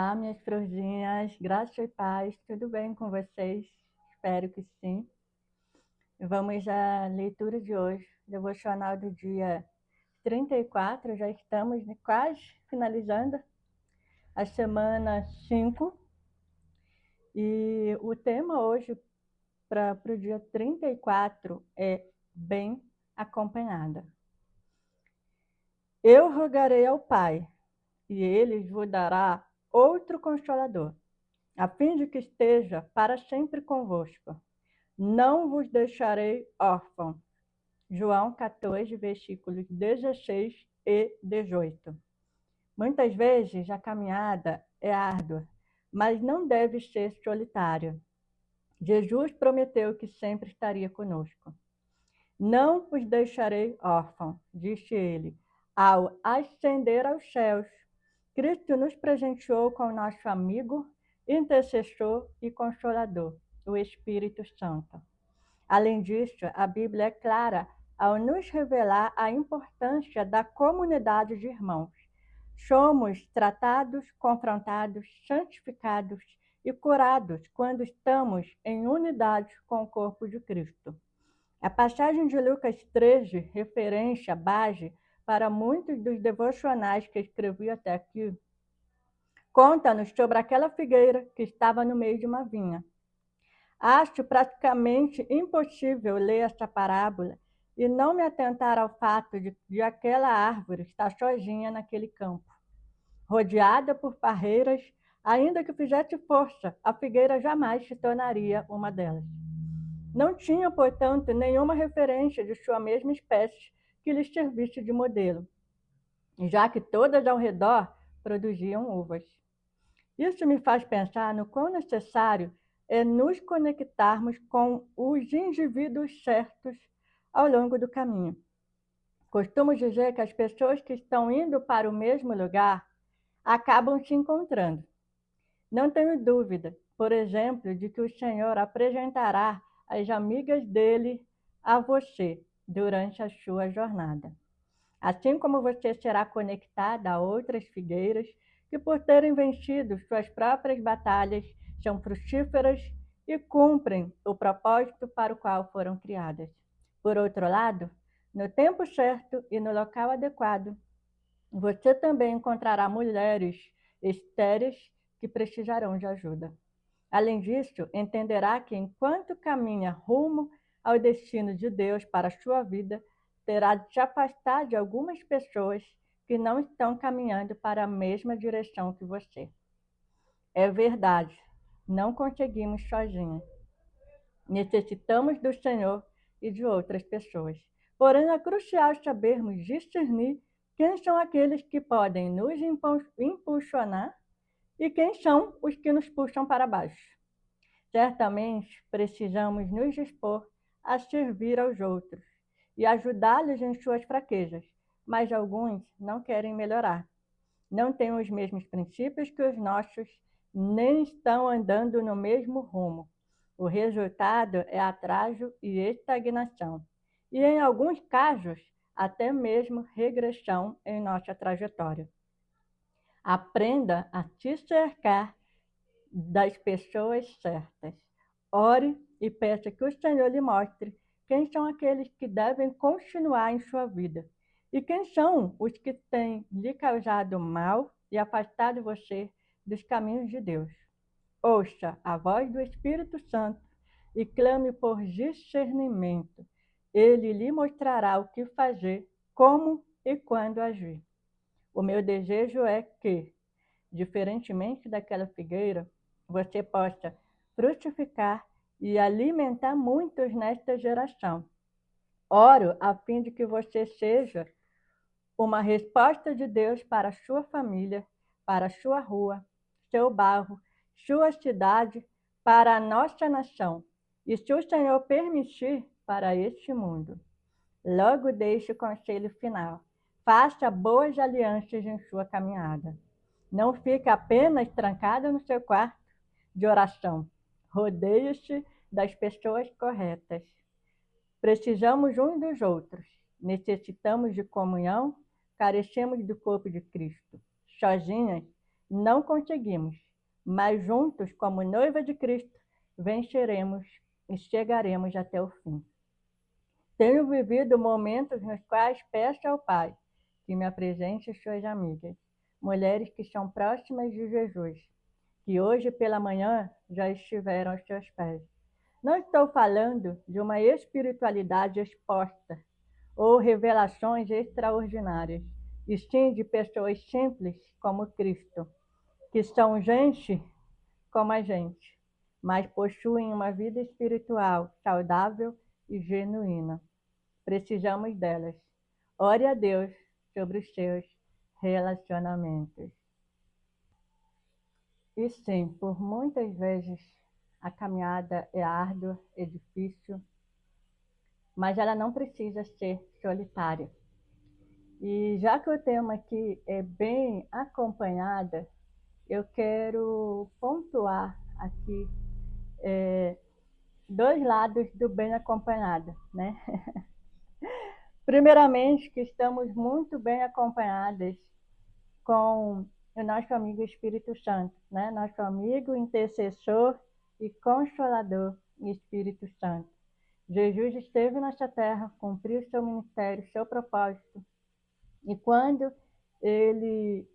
Olá, minhas florzinhas, graça e paz, tudo bem com vocês? Espero que sim. Vamos à leitura de hoje, devocional do dia 34. Já estamos quase finalizando a semana 5 e o tema hoje para o dia 34 é bem acompanhada. Eu rogarei ao Pai e ele vos dará outro Consolador, a fim de que esteja para sempre convosco. Não vos deixarei órfãos. João 14, versículos 16 e 18. Muitas vezes a caminhada é árdua, mas não deve ser solitária. Jesus prometeu que sempre estaria conosco. Não vos deixarei órfãos, disse ele, ao ascender aos céus. Cristo nos presenteou com o nosso amigo, intercessor e consolador, o Espírito Santo. Além disso, a Bíblia é clara ao nos revelar a importância da comunidade de irmãos. Somos tratados, confrontados, santificados e curados quando estamos em unidade com o corpo de Cristo. A passagem de Lucas 13, referência base para muitos dos devocionais que escrevi até aqui, conta-nos sobre aquela figueira que estava no meio de uma vinha. Acho praticamente impossível ler essa parábola e não me atentar ao fato de aquela árvore estar sozinha naquele campo. Rodeada por parreiras, ainda que fizesse força, a figueira jamais se tornaria uma delas. Não tinha, portanto, nenhuma referência de sua mesma espécie que lhe servisse de modelo, já que todas ao redor produziam uvas. Isso me faz pensar no quão necessário é nos conectarmos com os indivíduos certos ao longo do caminho. Costumo dizer que as pessoas que estão indo para o mesmo lugar acabam se encontrando. Não tenho dúvida, por exemplo, de que o Senhor apresentará as amigas dele a você durante a sua jornada. Assim como você será conectada a outras figueiras que, por terem vencido suas próprias batalhas, são frutíferas e cumprem o propósito para o qual foram criadas. Por outro lado, no tempo certo e no local adequado, você também encontrará mulheres estéreis que precisarão de ajuda. Além disso, entenderá que enquanto caminha rumo ao destino de Deus para a sua vida, terá de se afastar de algumas pessoas que não estão caminhando para a mesma direção que você. É verdade, não conseguimos sozinhos. Necessitamos do Senhor e de outras pessoas. Porém, é crucial sabermos discernir quem são aqueles que podem nos impulsionar e quem são os que nos puxam para baixo. Certamente precisamos nos dispor a servir aos outros e ajudá-los em suas fraquezas, mas alguns não querem melhorar. Não têm os mesmos princípios que os nossos, nem estão andando no mesmo rumo. O resultado é atraso e estagnação, e em alguns casos, até mesmo regressão em nossa trajetória. Aprenda a te cercar das pessoas certas. Ore e peça que o Senhor lhe mostre quem são aqueles que devem continuar em sua vida e quem são os que têm lhe causado mal e afastado você dos caminhos de Deus. Ouça a voz do Espírito Santo e clame por discernimento. Ele lhe mostrará o que fazer, como e quando agir. O meu desejo é que, diferentemente daquela figueira, você possa frutificar e alimentar muitos nesta geração. Oro a fim de que você seja uma resposta de Deus para a sua família, para a sua rua, seu bairro, sua cidade, para a nossa nação. E se o Senhor permitir, para este mundo. Logo deixe o conselho final. Faça boas alianças em sua caminhada. Não fique apenas trancada no seu quarto de oração. Rodeie-se das pessoas corretas. Precisamos uns dos outros. Necessitamos de comunhão, carecemos do corpo de Cristo. Sozinhas, não conseguimos, mas juntos, como noiva de Cristo, venceremos e chegaremos até o fim. Tenho vivido momentos nos quais peço ao Pai que me apresente as suas amigas, mulheres que são próximas de Jesus, que hoje pela manhã já estiveram aos seus pés. Não estou falando de uma espiritualidade exposta ou revelações extraordinárias, e sim de pessoas simples como Cristo, que são gente como a gente, mas possuem uma vida espiritual saudável e genuína. Precisamos delas. Ore a Deus sobre os seus relacionamentos. E sim, por muitas vezes a caminhada é árdua, é difícil, mas ela não precisa ser solitária. E já que o tema aqui é bem acompanhada, eu quero pontuar aqui dois lados do bem acompanhada, né? Primeiramente, que estamos muito bem acompanhadas com o nosso amigo Espírito Santo, né? Nosso amigo intercessor e consolador Espírito Santo. Jesus esteve nessa terra, cumpriu seu ministério, seu propósito, e quando ele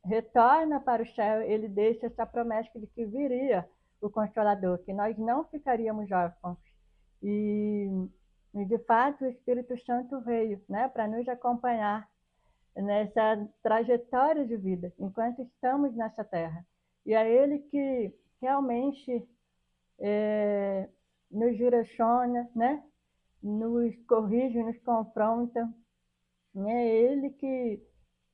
retorna para o céu, ele deixa essa promessa de que viria o Consolador, que nós não ficaríamos órfãos. E de fato, o Espírito Santo veio, né, para nos acompanhar nessa trajetória de vida, enquanto estamos nessa terra. E é Ele que realmente nos direciona, né, nos corrige, nos confronta. É Ele que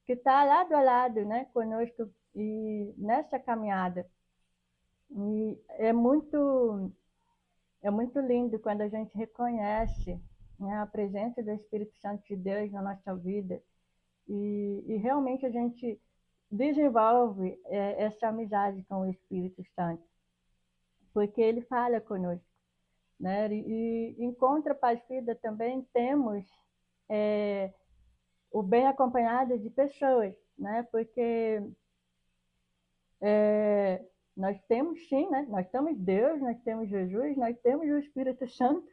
está lado a lado, né, conosco e nessa caminhada. E é muito lindo quando a gente reconhece, né, a presença do Espírito Santo de Deus na nossa vida e realmente a gente desenvolve essa amizade com o Espírito Santo, porque ele fala conosco, né? E em contrapartida também temos o bem acompanhado de pessoas, né? Porque nós temos sim, né? Nós temos Deus, nós temos Jesus, nós temos o Espírito Santo,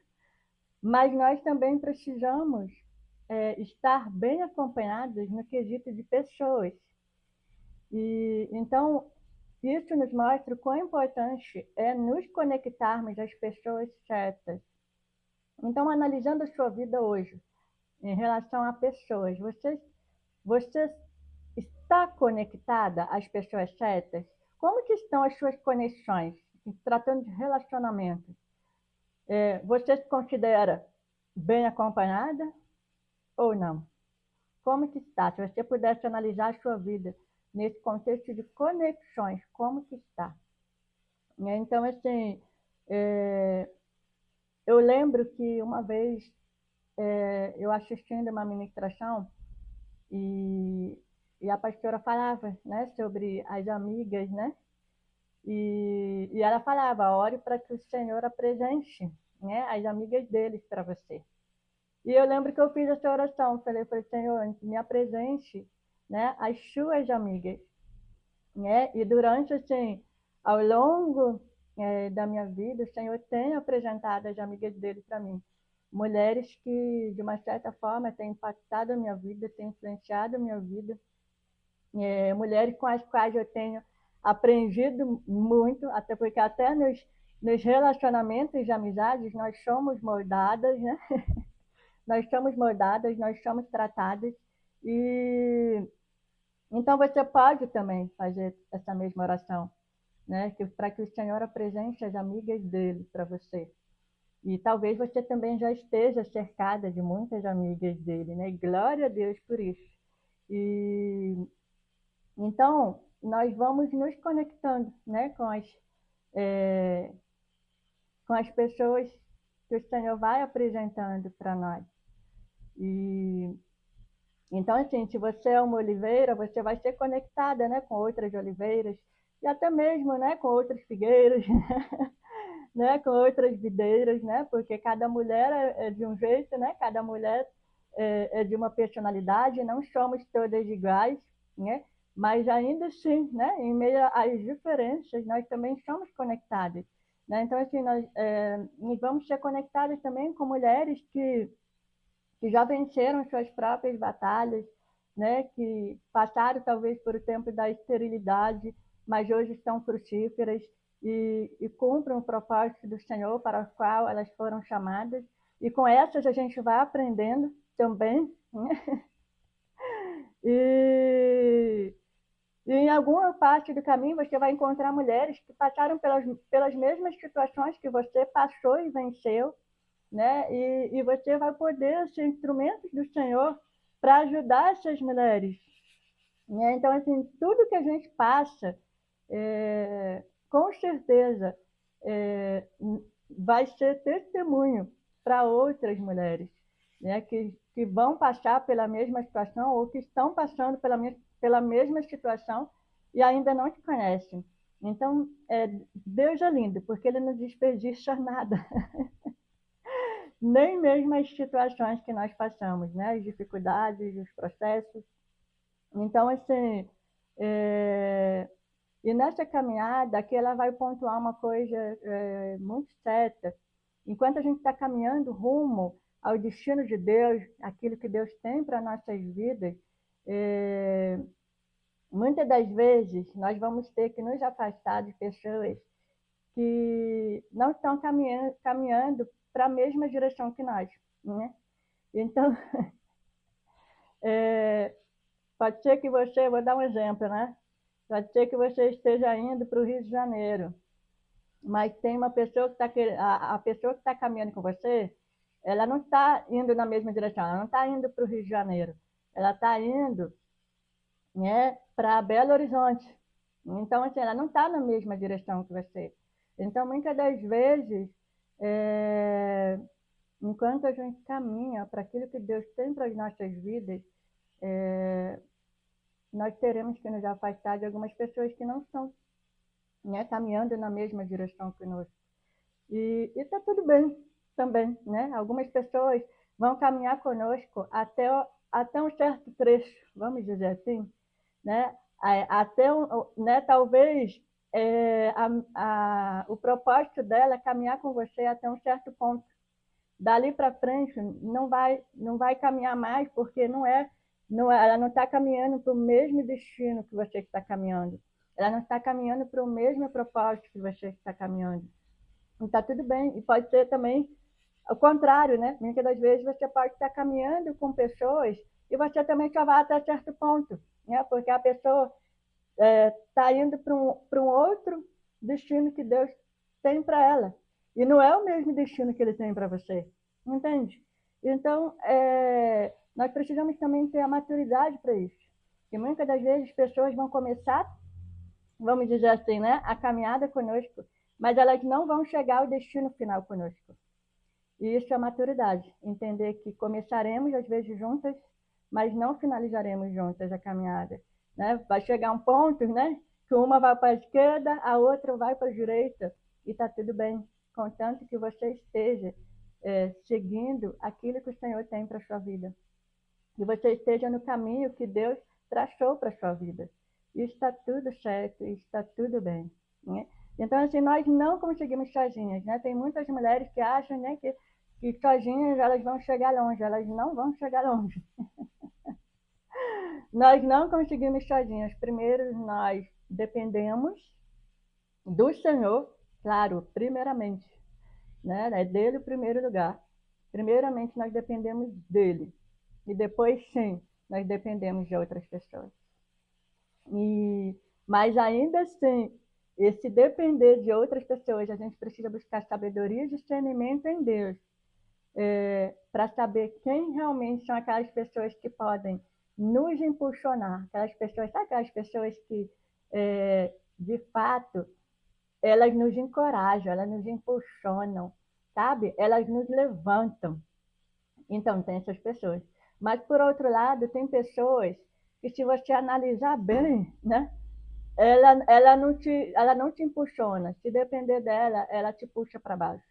mas nós também precisamos estar bem acompanhados no quesito de pessoas. E então isso nos mostra o quão importante é nos conectarmos às pessoas certas. Então, analisando a sua vida hoje, em relação a pessoas, você está conectada às pessoas certas? Como que estão as suas conexões, tratando de relacionamento? Você se considera bem acompanhada ou não? Como que está? Se você pudesse analisar a sua vida nesse contexto de conexões, como que está? Então, assim, eu lembro que uma vez eu assistindo uma ministração e a pastora falava, né, sobre as amigas, né? E ela falava, ore para que o Senhor apresente, né, as amigas deles para você. E eu lembro que eu fiz essa oração, falei, Senhor, me apresente, né, as suas amigas, né? E durante, assim, ao longo da minha vida, o Senhor tem apresentado as amigas dele para mim. Mulheres que, de uma certa forma, têm impactado a minha vida, têm influenciado a minha vida. Mulheres com as quais eu tenho aprendido muito, até porque até nos relacionamentos de amizades nós somos moldadas, né? Nós somos moldadas, nós somos tratadas. E então você pode também fazer essa mesma oração, né? Para que o Senhor apresente as amigas dele para você. E talvez você também já esteja cercada de muitas amigas dele, né? Glória a Deus por isso. E então nós vamos nos conectando, né, com as pessoas que o Senhor vai apresentando para nós. E então, assim, se você é uma oliveira, você vai ser conectada, né, com outras oliveiras e até mesmo, né, com outras figueiras, né, com outras videiras, né, porque cada mulher é de um jeito, né, cada mulher é de uma personalidade, não somos todas iguais, né, mas ainda assim, né, em meio às diferenças, nós também somos conectados. Né? Então, assim, nós vamos ser conectados também com mulheres que já venceram suas próprias batalhas, né, que passaram talvez por o tempo da esterilidade, mas hoje estão frutíferas e cumprem o propósito do Senhor para o qual elas foram chamadas. E com essas a gente vai aprendendo também, né? E, e em alguma parte do caminho você vai encontrar mulheres que passaram pelas mesmas situações que você passou e venceu, né? E você vai poder ser instrumentos do Senhor para ajudar essas mulheres. Né? Então, assim, tudo que a gente passa, com certeza, é, vai ser testemunho para outras mulheres, né? Que vão passar pela mesma situação ou que estão passando pela mesma situação e ainda não te conhecem. Então, Deus é lindo, porque Ele não desperdiça nada. Nem mesmo as situações que nós passamos, né? As dificuldades, os processos. Então, assim, e nessa caminhada aqui ela vai pontuar uma coisa muito certa. Enquanto a gente está caminhando rumo ao destino de Deus, aquilo que Deus tem para nossas vidas, muitas das vezes nós vamos ter que nos afastar de pessoas que não estão caminhando para a mesma direção que nós, né? Então, pode ser que você, vou dar um exemplo, né? Pode ser que você esteja indo para o Rio de Janeiro, mas tem uma pessoa que a pessoa que está caminhando com você, ela não está indo na mesma direção, ela não está indo para o Rio de Janeiro, ela está indo, né, para Belo Horizonte. Então, assim, ela não está na mesma direção que você. Então, muitas das vezes, enquanto a gente caminha para aquilo que Deus tem para as nossas vidas, nós teremos que nos afastar de algumas pessoas que não estão, né, caminhando na mesma direção que nós. E está tudo bem também, né? Algumas pessoas vão caminhar conosco até um certo trecho, vamos dizer assim, né? Né, talvez o propósito dela é caminhar com você até um certo ponto. Dali para frente não vai caminhar mais, porque ela não está caminhando para o mesmo destino que você está caminhando. Ela não está caminhando para o mesmo propósito que você está caminhando. E está tudo bem. E pode ser também o contrário, né? Muitas das vezes você pode estar caminhando com pessoas e você também só vai até certo ponto, né? Porque a pessoa está indo para um outro destino que Deus tem para ela. E não é o mesmo destino que Ele tem para você. Entende? Então, nós precisamos também ter a maturidade para isso. E muitas das vezes as pessoas vão começar, vamos dizer assim, né, a caminhada conosco, mas elas não vão chegar ao destino final conosco. E isso é maturidade, entender que começaremos às vezes juntas, mas não finalizaremos juntas a caminhada. Né? Vai chegar um ponto, né, que uma vai para a esquerda, a outra vai para a direita, e está tudo bem, contanto que você esteja seguindo aquilo que o Senhor tem para a sua vida. Que você esteja no caminho que Deus traçou para a sua vida. E está tudo certo, e está tudo bem. Né? Então, assim, nós não conseguimos sozinhas. Né? Tem muitas mulheres que acham, né, que sozinhas elas vão chegar longe. Elas não vão chegar longe. Nós não conseguimos sozinhas. Primeiro, nós dependemos do Senhor, claro, primeiramente. Né? É dele o primeiro lugar. Primeiramente, nós dependemos dele. E depois, sim, nós dependemos de outras pessoas. Mas ainda assim, esse depender de outras pessoas, a gente precisa buscar sabedoria e discernimento em Deus, para saber quem realmente são aquelas pessoas que podem nos impulsionar, aquelas pessoas, sabe aquelas pessoas que, de fato, elas nos encorajam, elas nos impulsionam, sabe? Elas nos levantam. Então, tem essas pessoas. Mas, por outro lado, tem pessoas que, se você analisar bem, né, ela não te impulsiona. Se depender dela, ela te puxa para baixo.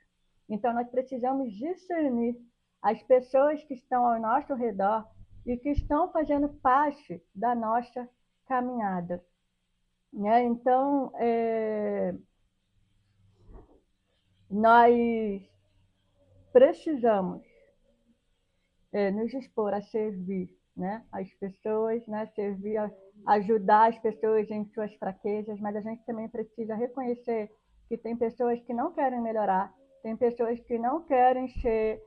Então, nós precisamos discernir as pessoas que estão ao nosso redor e que estão fazendo parte da nossa caminhada. Né? Então, nós precisamos nos dispor a servir, né, as pessoas, né, servir, ajudar as pessoas em suas fraquezas, mas a gente também precisa reconhecer que tem pessoas que não querem melhorar, tem pessoas que não querem ser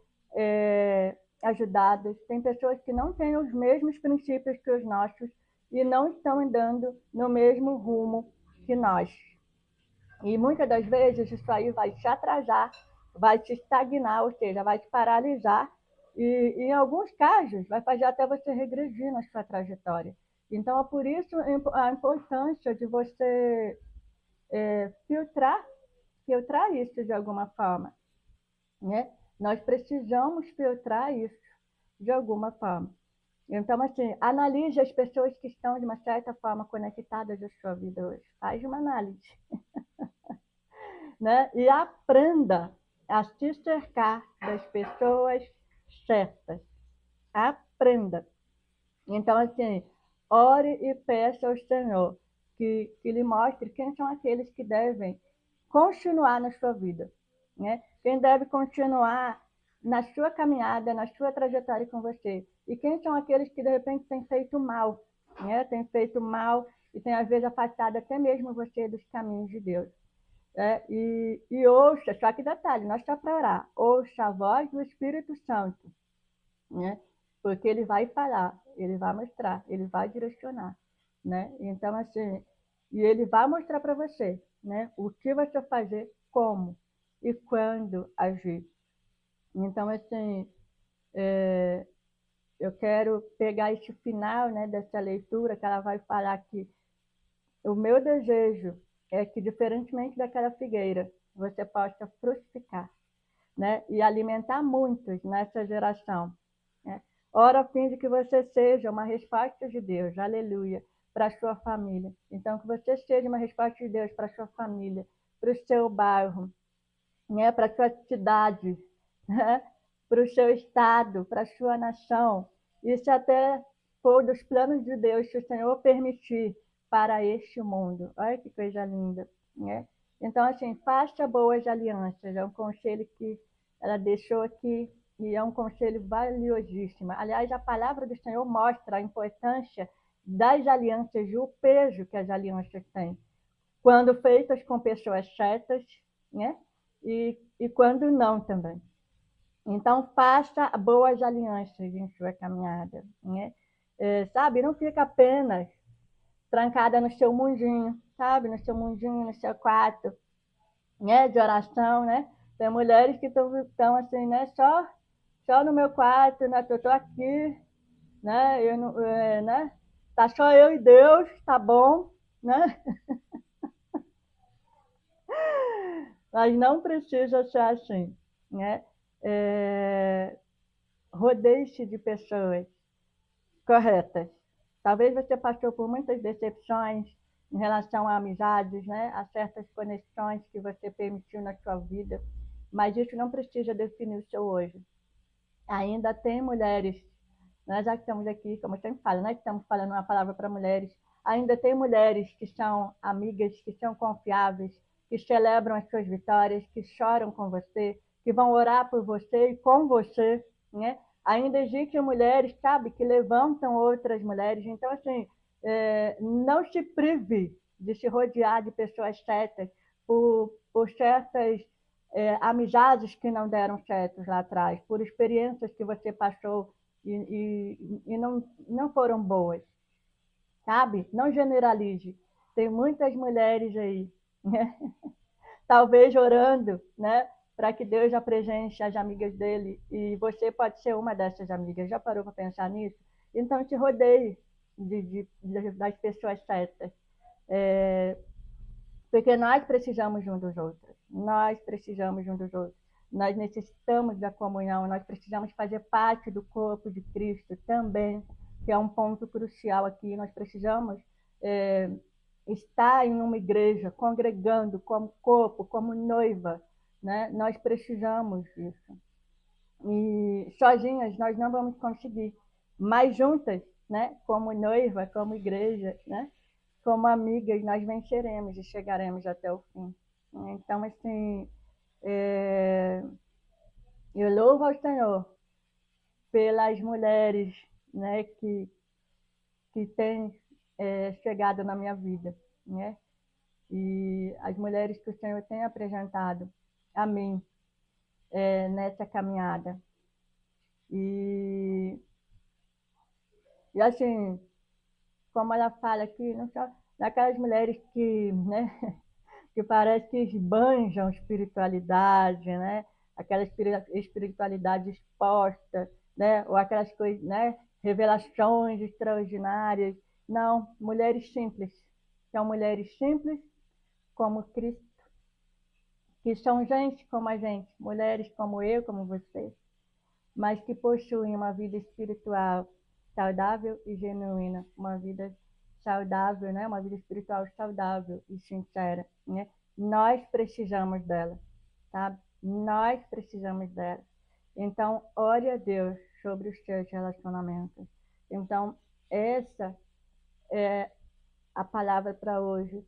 ajudadas, tem pessoas que não têm os mesmos princípios que os nossos e não estão andando no mesmo rumo que nós. E muitas das vezes isso aí vai te atrasar, vai te estagnar, ou seja, vai te paralisar e, em alguns casos, vai fazer até você regredir na sua trajetória. Então, é por isso a importância de você filtrar isso de alguma forma. Né? Nós precisamos filtrar isso de alguma forma. Então, assim, analise as pessoas que estão, de uma certa forma, conectadas à sua vida hoje. Faz uma análise. Né? E aprenda a se cercar das pessoas certas. Aprenda. Então, assim, ore e peça ao Senhor que lhe mostre quem são aqueles que devem continuar na sua vida. Né? Quem deve continuar na sua caminhada, na sua trajetória com você. E quem são aqueles que, de repente, têm feito mal. Né? Têm feito mal e têm, às vezes, afastado até mesmo você dos caminhos de Deus. E ouça, só que detalhe, não é só para orar, ouça a voz do Espírito Santo, né? Porque ele vai falar, ele vai mostrar, ele vai direcionar, né? Então, assim, e ele vai mostrar para você, né? O que você fazer, como e quando agir. Então, assim, eu quero pegar esse final, né, dessa leitura, que ela vai falar que o meu desejo é que, diferentemente daquela figueira, você possa frutificar, né? E alimentar muitos nessa geração. Né? Ora, a fim de que você seja uma resposta de Deus, aleluia, para a sua família. Então, que você seja uma resposta de Deus para a sua família, para o seu bairro, né? Para a sua cidade, né? Para o seu estado, para a sua nação. Isso até for dos planos de Deus, se o Senhor permitir, para este mundo. Olha que coisa linda, né? Então, assim, faça boas alianças. É um conselho que ela deixou aqui e é um conselho valiosíssimo. Aliás, a palavra do Senhor mostra a importância das alianças e o peso que as alianças têm. Quando feitas com pessoas certas, né? E quando não também. Então, faça boas alianças em sua caminhada. Né? Sabe, não fica apenas trancada no seu mundinho, sabe? No seu mundinho, no seu quarto, né? De oração, né? Tem mulheres que estão assim, né? Só no meu quarto, né? Eu estou aqui, né? Eu não, né? Tá só eu e Deus, tá bom, né? Mas não precisa ser assim, né? Rodeie-se de pessoas corretas. Talvez você passou por muitas decepções em relação a amizades, né? A certas conexões que você permitiu na sua vida, mas isso não precisa definir o seu hoje. Ainda tem mulheres, nós já que estamos aqui, como eu sempre falo, nós estamos falando uma palavra para mulheres, ainda tem mulheres que são amigas, que são confiáveis, que celebram as suas vitórias, que choram com você, que vão orar por você e com você, né? Ainda existem mulheres, sabe, que levantam outras mulheres. Então, assim, não se prive de se rodear de pessoas certas por certas amizades que não deram certos lá atrás, por experiências que você passou e não foram boas, sabe? Não generalize. Tem muitas mulheres aí, né? Talvez orando, né? Para que Deus apresente as amigas dele e você pode ser uma dessas amigas. Já parou para pensar nisso? Então, te rodeie das pessoas certas. Porque nós precisamos um dos outros. Nós precisamos um dos outros. Nós necessitamos da comunhão, nós precisamos fazer parte do corpo de Cristo também, que é um ponto crucial aqui. Nós precisamos estar em uma igreja, congregando como corpo, como noiva. Né? Nós precisamos disso. E sozinhas nós não vamos conseguir. Mas juntas, né? Como noiva, como igreja, né? como amigas, nós venceremos e chegaremos até o fim. Então, assim, eu louvo ao Senhor pelas mulheres, né, que têm chegado na minha vida, né? E as mulheres que o Senhor tem apresentado a mim nessa caminhada. E assim, como ela fala aqui, não só daquelas mulheres que, né, que parece que esbanjam espiritualidade, né? Aquela espiritualidade exposta, né? Ou aquelas coisas, né? Revelações extraordinárias. Não, mulheres simples. São mulheres simples como Cristo, que são gente como a gente, mulheres como eu, como você, mas que possuem uma vida espiritual saudável e genuína, uma vida saudável, né? Uma vida espiritual saudável e sincera, né? Nós precisamos dela, sabe? Nós precisamos dela. Então, ore a Deus sobre os seus relacionamentos. Então, essa é a palavra para hoje,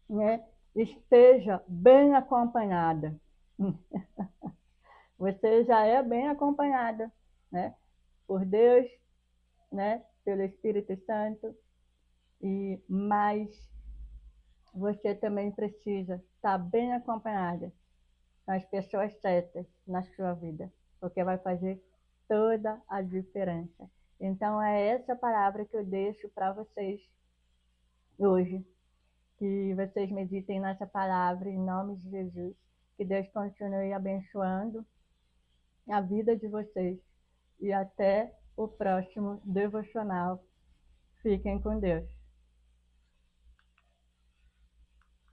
né? Esteja bem acompanhada. Você já é bem acompanhada, né? Por Deus, né? Pelo Espírito Santo, mas você também precisa estar bem acompanhada com as pessoas certas na sua vida, porque vai fazer toda a diferença. Então é essa palavra que eu deixo para vocês hoje, que vocês meditem nessa palavra em nome de Jesus, que Deus continue abençoando a vida de vocês e até o próximo devocional. Fiquem com Deus.